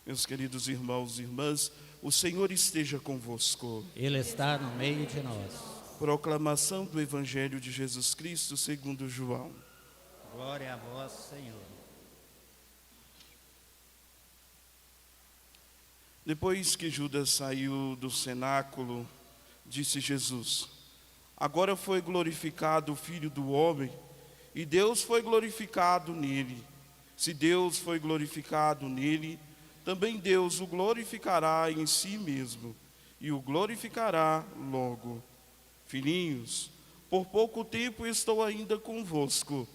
Meus queridos irmãos e irmãs, o Senhor esteja convosco. Ele está no meio de nós. Proclamação do Evangelho de Jesus Cristo segundo João. Glória a vós, Senhor. Depois que Judas saiu do cenáculo, disse Jesus: agora foi glorificado o Filho do Homem, e Deus foi glorificado nele. Se Deus foi glorificado nele, também Deus o glorificará em si mesmo, e o glorificará logo. Filhinhos, por pouco tempo estou ainda convosco.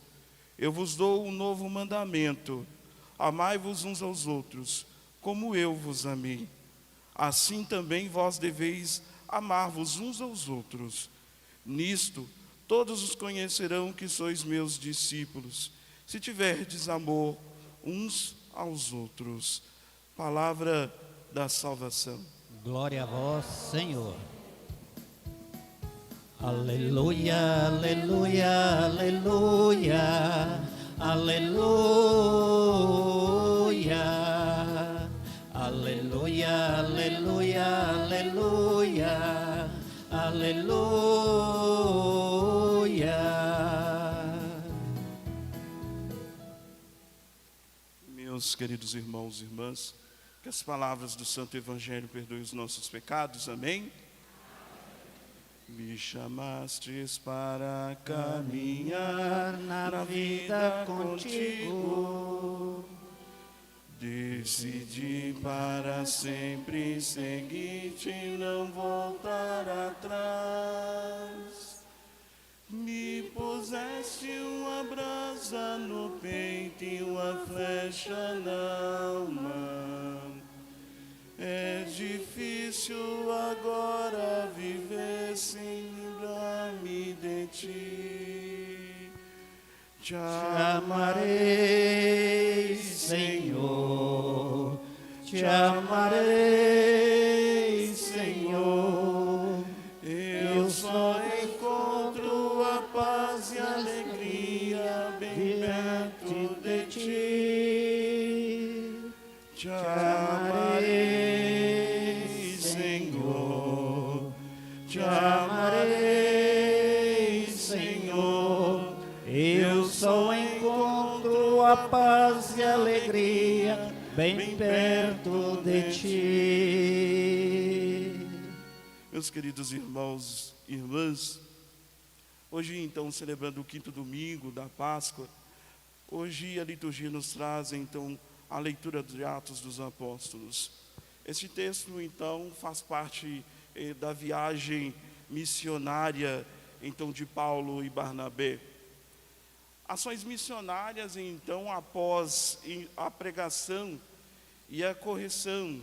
Eu vos dou um novo mandamento: amai-vos uns aos outros, como eu vos amei. Assim também vós deveis amar-vos uns aos outros. Nisto, todos os conhecerão que sois meus discípulos, se tiverdes amor uns aos outros. Palavra da salvação. Glória a vós, Senhor. Aleluia, aleluia, aleluia, aleluia, aleluia, aleluia, aleluia, aleluia. Meus queridos irmãos e irmãs, que as palavras do Santo Evangelho perdoem os nossos pecados, amém? Me chamastes para caminhar na vida contigo. Decidi para sempre seguir-te e não voltar atrás. Me puseste uma brasa no peito e uma flecha na alma. É difícil agora viver sem lembrar-me de ti. Te amarei, Senhor, te amarei, Senhor. Eu só encontro a paz e a alegria bem perto de ti. Te amarei, Senhor, te amarei, Senhor. Eu só encontro a paz e a alegria bem perto de ti. Meus queridos irmãos e irmãs, hoje então celebrando o quinto domingo da Páscoa, hoje a liturgia nos traz então a leitura de Atos dos Apóstolos. Este texto então faz parte da viagem missionária então de Paulo e Barnabé. Ações missionárias então após a pregação e a correção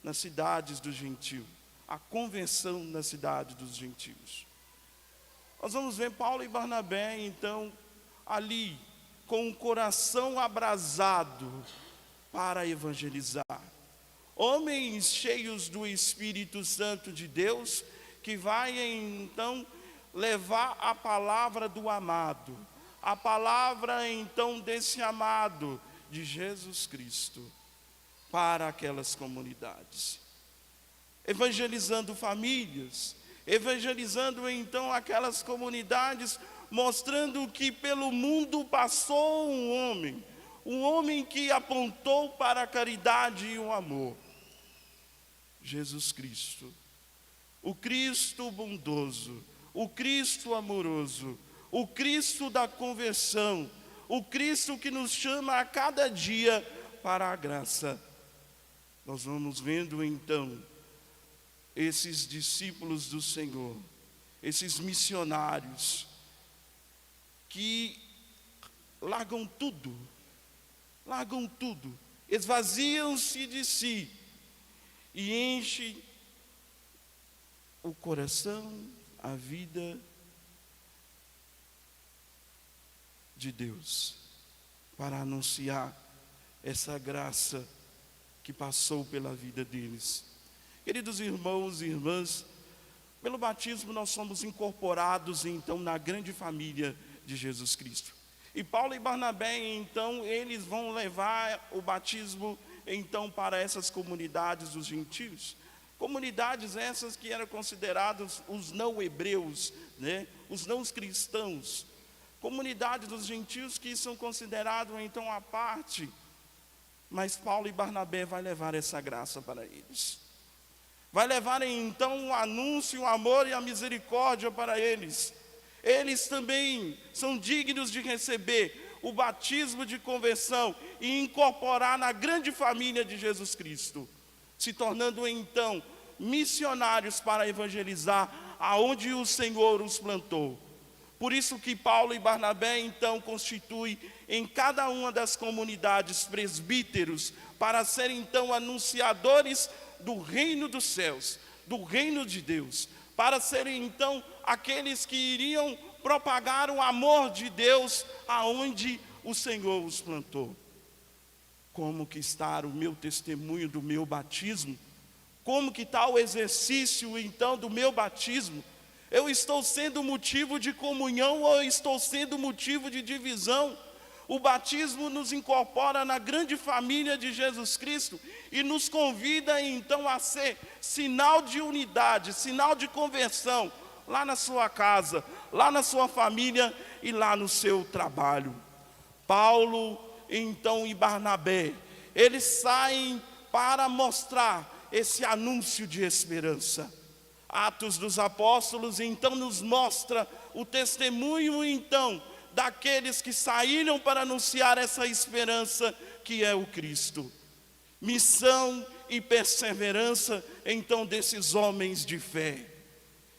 nas cidades dos gentios, a conversão na cidade dos gentios. Nós vamos ver Paulo e Barnabé então ali com o coração abrasado para evangelizar. Homens cheios do Espírito Santo de Deus, que vai então levar a palavra do amado, a palavra então desse amado de Jesus Cristo para aquelas comunidades. Evangelizando famílias, evangelizando então aquelas comunidades, mostrando que pelo mundo passou um homem que apontou para a caridade e o amor. Jesus Cristo, o Cristo bondoso, o Cristo amoroso, o Cristo da conversão, o Cristo que nos chama a cada dia para a graça. Nós vamos vendo então esses discípulos do Senhor, esses missionários que largam tudo, esvaziam-se de si e enchem o coração, a vida de Deus para anunciar essa graça que passou pela vida deles. Queridos irmãos e irmãs, pelo batismo nós somos incorporados então na grande família de Jesus Cristo. E Paulo e Barnabé então eles vão levar o batismo então para essas comunidades dos gentios. Comunidades essas que eram consideradas os não hebreus, né? Os não cristãos. Comunidades dos gentios que são considerados então à parte. Mas Paulo e Barnabé vai levar essa graça para eles. Vai levar então o anúncio, o amor e a misericórdia para eles. Eles também são dignos de receber o batismo de conversão e incorporar na grande família de Jesus Cristo, se tornando então missionários para evangelizar aonde o Senhor os plantou. Por isso que Paulo e Barnabé então constituem em cada uma das comunidades presbíteros para serem então anunciadores do reino dos céus, do reino de Deus, para serem então aqueles que iriam propagar o amor de Deus aonde o Senhor os plantou. Como que está o meu testemunho do meu batismo? Como que está o exercício então do meu batismo? Eu estou sendo motivo de comunhão ou eu estou sendo motivo de divisão? O batismo nos incorpora na grande família de Jesus Cristo e nos convida então a ser sinal de unidade, sinal de conversão, lá na sua casa, lá na sua família e lá no seu trabalho. Paulo então e Barnabé, eles saem para mostrar esse anúncio de esperança. Atos dos Apóstolos então nos mostra o testemunho então daqueles que saíram para anunciar essa esperança que é o Cristo. Missão e perseverança então desses homens de fé,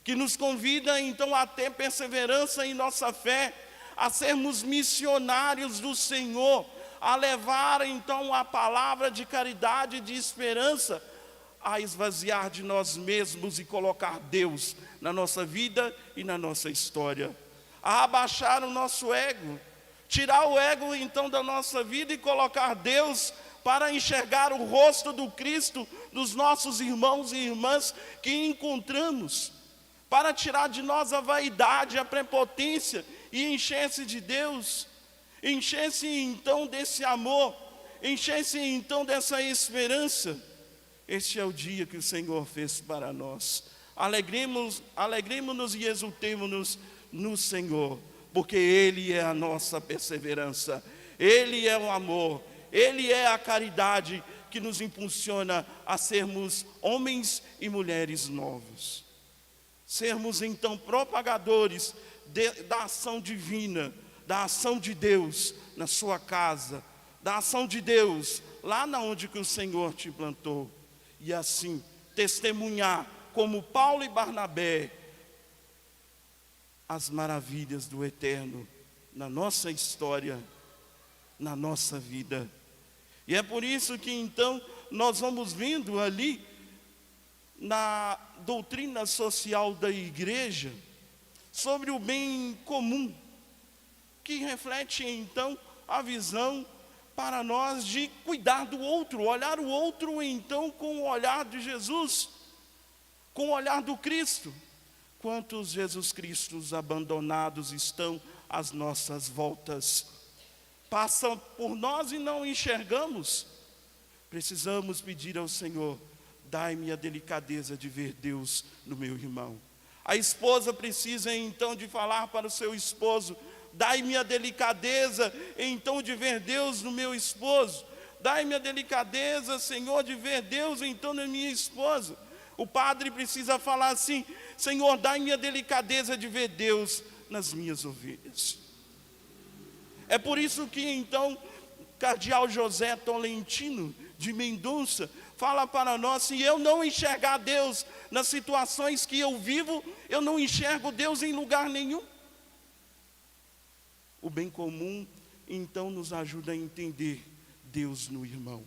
que nos convida então a ter perseverança em nossa fé, a sermos missionários do Senhor, a levar então a palavra de caridade e de esperança, a esvaziar de nós mesmos e colocar Deus na nossa vida e na nossa história, a abaixar o nosso ego, tirar o ego então da nossa vida e colocar Deus para enxergar o rosto do Cristo dos nossos irmãos e irmãs que encontramos, para tirar de nós a vaidade, a prepotência e encher-se de Deus, encher-se então desse amor, encher-se então dessa esperança. Este é o dia que o Senhor fez para nós. Alegremos-nos e exultemos-nos no Senhor, porque Ele é a nossa perseverança, Ele é o amor, Ele é a caridade que nos impulsiona a sermos homens e mulheres novos. Sermos então propagadores da ação divina, da ação de Deus na sua casa, da ação de Deus lá na onde que o Senhor te plantou. E assim testemunhar como Paulo e Barnabé as maravilhas do eterno na nossa história, na nossa vida. E é por isso que então nós vamos vendo ali na doutrina social da igreja sobre o bem comum, que reflete então a visão para nós de cuidar do outro, olhar o outro então com o olhar de Jesus, com o olhar do Cristo. Quantos Jesus Cristos abandonados estão às nossas voltas? Passam por nós e não enxergamos. Precisamos pedir ao Senhor: dai-me a delicadeza de ver Deus no meu irmão. A esposa precisa então de falar para o seu esposo: dai-me a delicadeza então de ver Deus no meu esposo. Dai-me a delicadeza, Senhor, de ver Deus então na minha esposa. O padre precisa falar assim: Senhor, dai-me a delicadeza de ver Deus nas minhas ovelhas. É por isso que então Cardeal José Tolentino de Mendonça fala para nós: se eu não enxergar Deus nas situações que eu vivo, eu não enxergo Deus em lugar nenhum. O bem comum então nos ajuda a entender Deus no irmão,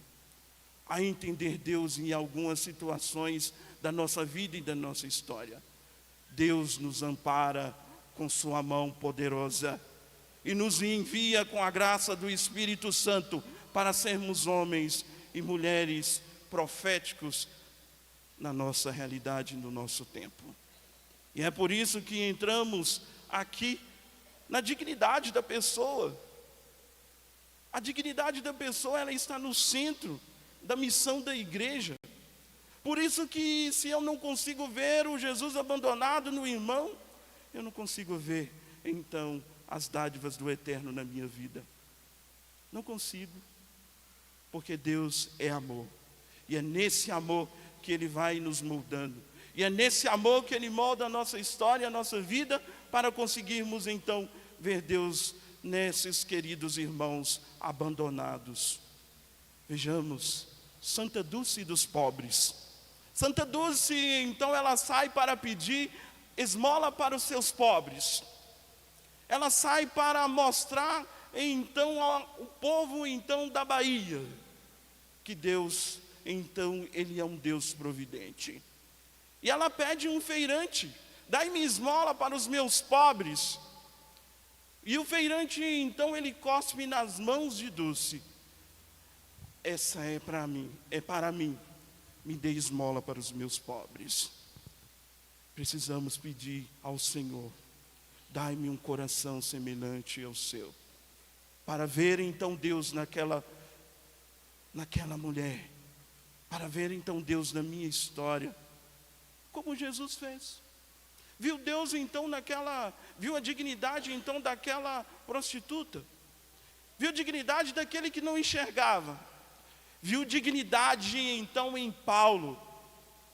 a entender Deus em algumas situações da nossa vida e da nossa história. Deus nos ampara com sua mão poderosa e nos envia com a graça do Espírito Santo para sermos homens e mulheres proféticos na nossa realidade, no nosso tempo. E é por isso que entramos aqui na dignidade da pessoa. A dignidade da pessoa, ela está no centro da missão da igreja. Por isso que se eu não consigo ver o Jesus abandonado no irmão, eu não consigo ver, então, as dádivas do eterno na minha vida. Não consigo, porque Deus é amor. E é nesse amor que Ele vai nos moldando. E é nesse amor que Ele molda a nossa história, a nossa vida, para conseguirmos então ver Deus nesses queridos irmãos abandonados. Vejamos, Santa Dulce dos pobres. Santa Dulce, então, ela sai para pedir esmola para os seus pobres. Ela sai para mostrar, então, ao povo, então, da Bahia, que Deus, então, Ele é um Deus providente. E ela pede um feirante: dai-me esmola para os meus pobres. E o feirante, então, ele cospe nas mãos de Dulce: essa é para mim, me dê esmola para os meus pobres. Precisamos pedir ao Senhor: dai-me um coração semelhante ao seu, para ver então Deus naquela mulher, para ver então Deus na minha história, como Jesus fez. Viu Deus então viu a dignidade então daquela prostituta, viu a dignidade daquele que não enxergava, viu dignidade então em Paulo,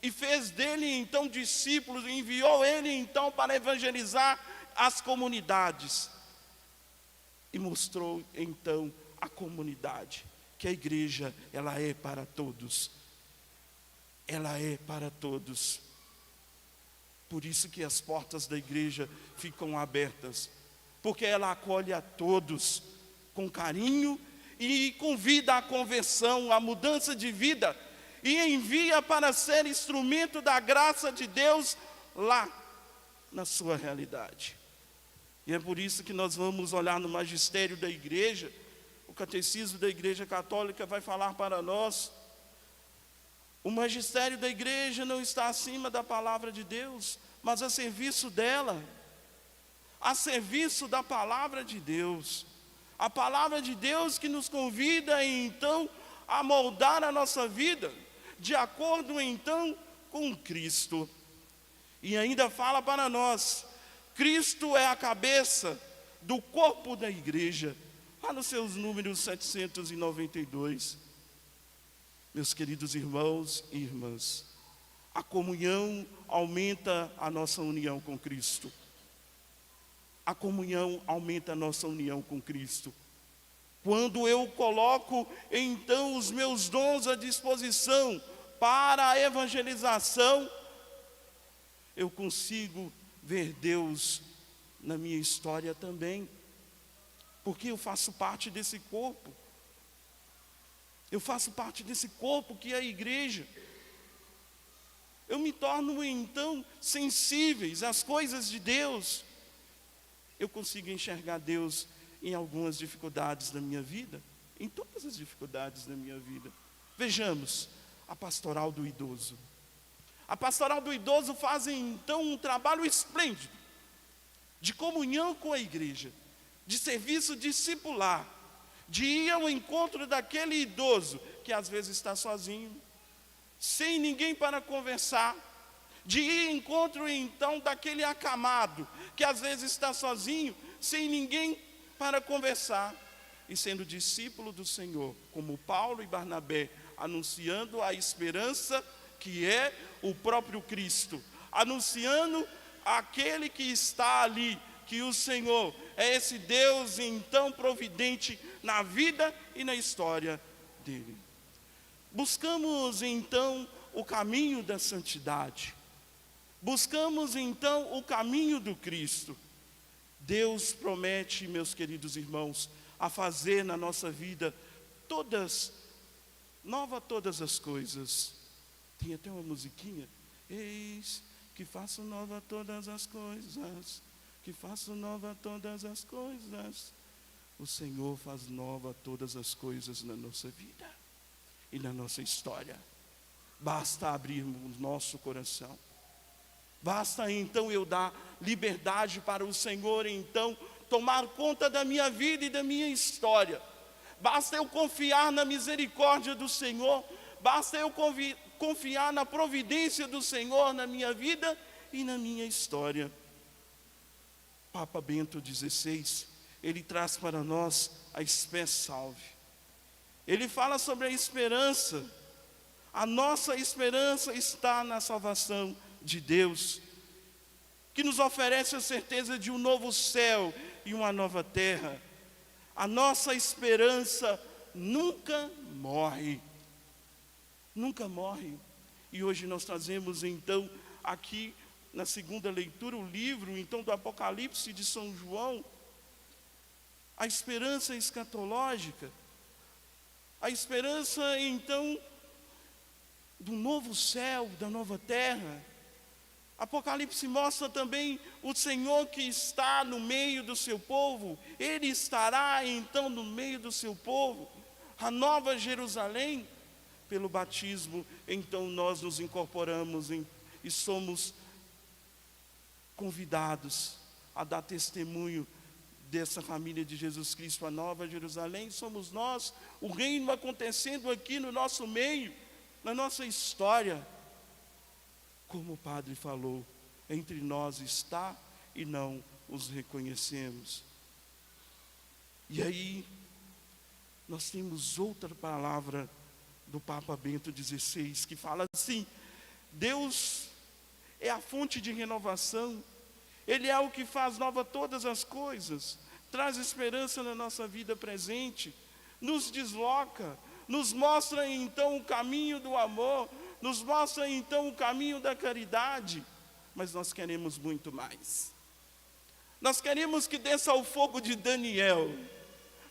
e fez dele então discípulos, e enviou ele então para evangelizar as comunidades, e mostrou então à comunidade que a igreja, ela é para todos, ela é para todos. Por isso que as portas da igreja ficam abertas, porque ela acolhe a todos com carinho e convida à conversão, à mudança de vida, e envia para ser instrumento da graça de Deus lá na sua realidade. E é por isso que nós vamos olhar no magistério da igreja. O catecismo da Igreja Católica vai falar para nós: o magistério da igreja não está acima da palavra de Deus, mas a serviço dela, a serviço da palavra de Deus. A palavra de Deus que nos convida então a moldar a nossa vida de acordo então com Cristo. E ainda fala para nós: Cristo é a cabeça do corpo da igreja, lá nos seus números 792. Meus queridos irmãos e irmãs, a comunhão aumenta a nossa união com Cristo. A comunhão aumenta a nossa união com Cristo. Quando eu coloco então os meus dons à disposição para a evangelização, eu consigo ver Deus na minha história também, porque eu faço parte desse corpo. Eu faço parte desse corpo que é a igreja. Eu me torno então sensíveis às coisas de Deus. Eu consigo enxergar Deus em algumas dificuldades da minha vida, em todas as dificuldades da minha vida. Vejamos a pastoral do idoso. A pastoral do idoso faz então um trabalho esplêndido de comunhão com a igreja, de serviço discipular, de ir ao encontro daquele idoso que às vezes está sozinho, sem ninguém para conversar, de ir ao encontro então daquele acamado que às vezes está sozinho, sem ninguém para conversar, e sendo discípulo do Senhor, como Paulo e Barnabé, anunciando a esperança que é o próprio Cristo, anunciando aquele que está ali, que o Senhor é esse Deus então providente na vida e na história dele. Buscamos então o caminho da santidade, buscamos então o caminho do Cristo. Deus promete, meus queridos irmãos, a fazer na nossa vida todas as coisas. Tem até uma musiquinha: eis que faço nova todas as coisas, que faço nova todas as coisas. O Senhor faz nova todas as coisas na nossa vida e na nossa história. Basta abrirmos o nosso coração. Basta então eu dar liberdade para o Senhor então tomar conta da minha vida e da minha história. basta eu confiar na misericórdia do Senhor, basta eu confiar na providência do Senhor na minha vida e na minha história. Papa Bento XVI, ele traz para nós a Spes Salve. Ele fala sobre a esperança. A nossa esperança está na salvação de Deus, que nos oferece a certeza de um novo céu e uma nova terra. A nossa esperança nunca morre. Nunca morre. E hoje nós trazemos então aqui na segunda leitura o livro então do Apocalipse de São João, a esperança escatológica, a esperança então do novo céu, da nova terra. Apocalipse mostra também o Senhor que está no meio do seu povo. Ele estará então no meio do seu povo. A nova Jerusalém, pelo batismo, então nós nos incorporamos e somos convidados a dar testemunho dessa família de Jesus Cristo, a nova Jerusalém. Somos nós, o reino acontecendo aqui no nosso meio, na nossa história. Como o Padre falou, entre nós está e não os reconhecemos. E aí, nós temos outra palavra do Papa Bento XVI, que fala assim: Deus é a fonte de renovação, Ele é o que faz nova todas as coisas, traz esperança na nossa vida presente, nos desloca, nos mostra então o caminho do amor, nos mostra então o caminho da caridade. Mas nós queremos muito mais. Nós queremos que desça o fogo de Daniel.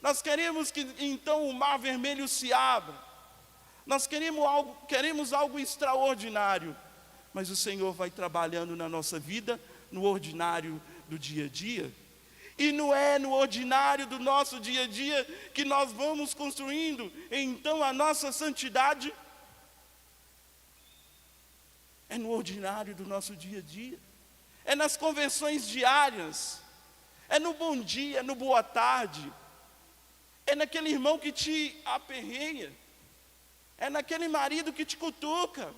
Nós queremos que então o mar vermelho se abra. Nós queremos algo extraordinário. Mas o Senhor vai trabalhando na nossa vida, no ordinário do dia a dia. E não é no ordinário do nosso dia a dia que nós vamos construindo então a nossa santidade. É no ordinário do nosso dia a dia. É nas conversões diárias. É no bom dia, no boa tarde. É naquele irmão que te aperreia. É naquele marido que te cutuca.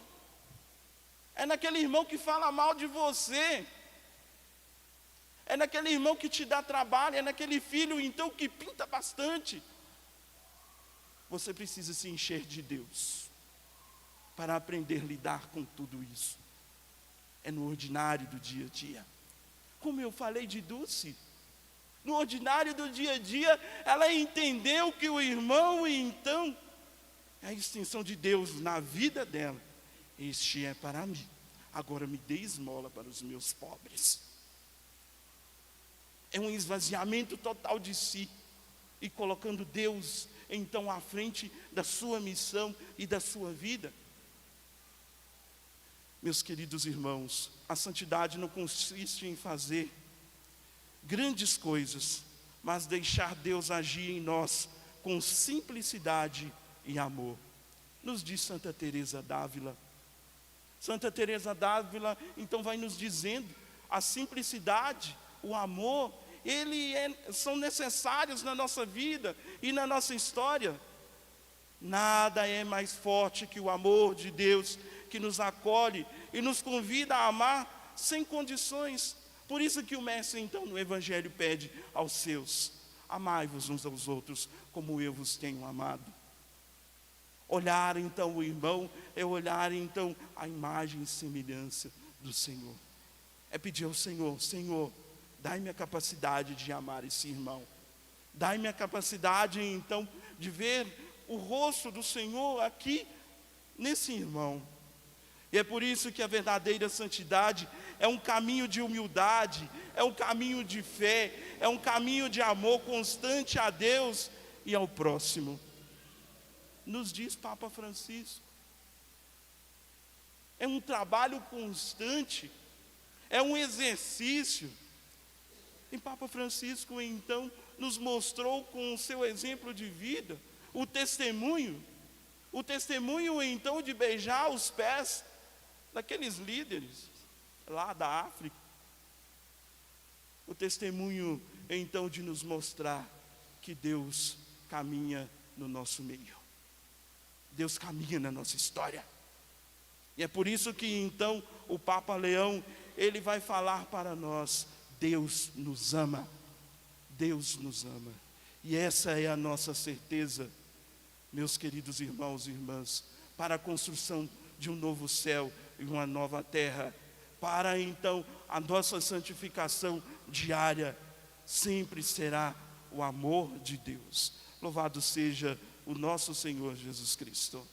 É naquele irmão que fala mal de você. É naquele irmão que te dá trabalho. É naquele filho então que pinta bastante. Você precisa se encher de Deus para aprender a lidar com tudo isso. É no ordinário do dia a dia. Como eu falei de Dulce, no ordinário do dia a dia, ela entendeu que o irmão, então, é a extensão de Deus na vida dela. Este é para mim, agora me dê esmola para os meus pobres. É um esvaziamento total de si, e colocando Deus, então, à frente da sua missão e da sua vida. Meus queridos irmãos, a santidade não consiste em fazer grandes coisas, mas deixar Deus agir em nós com simplicidade e amor. Nos diz Santa Teresa d'Ávila. Santa Teresa d'Ávila então vai nos dizendo: a simplicidade, o amor, são necessários na nossa vida e na nossa história. Nada é mais forte que o amor de Deus, que nos acolhe e nos convida a amar sem condições. Por isso que o Mestre então no Evangelho pede aos seus: amai-vos uns aos outros como eu vos tenho amado. Olhar então o irmão é olhar então a imagem e semelhança do Senhor. É pedir ao Senhor: Senhor, dai-me a capacidade de amar esse irmão. Dai-me a capacidade então de ver o rosto do Senhor aqui nesse irmão. E é por isso que a verdadeira santidade é um caminho de humildade, é um caminho de fé, é um caminho de amor constante a Deus e ao próximo. Nos diz Papa Francisco. É um trabalho constante, é um exercício. E Papa Francisco então nos mostrou com o seu exemplo de vida o testemunho então de beijar os pés daqueles líderes lá da África. O testemunho então de nos mostrar que Deus caminha no nosso meio. Deus caminha na nossa história. E é por isso que então o Papa Leão, ele vai falar para nós: Deus nos ama. Deus nos ama. E essa é a nossa certeza, meus queridos irmãos e irmãs, para a construção de um novo céu e uma nova terra, para então a nossa santificação diária, sempre será o amor de Deus. Louvado seja o nosso Senhor Jesus Cristo.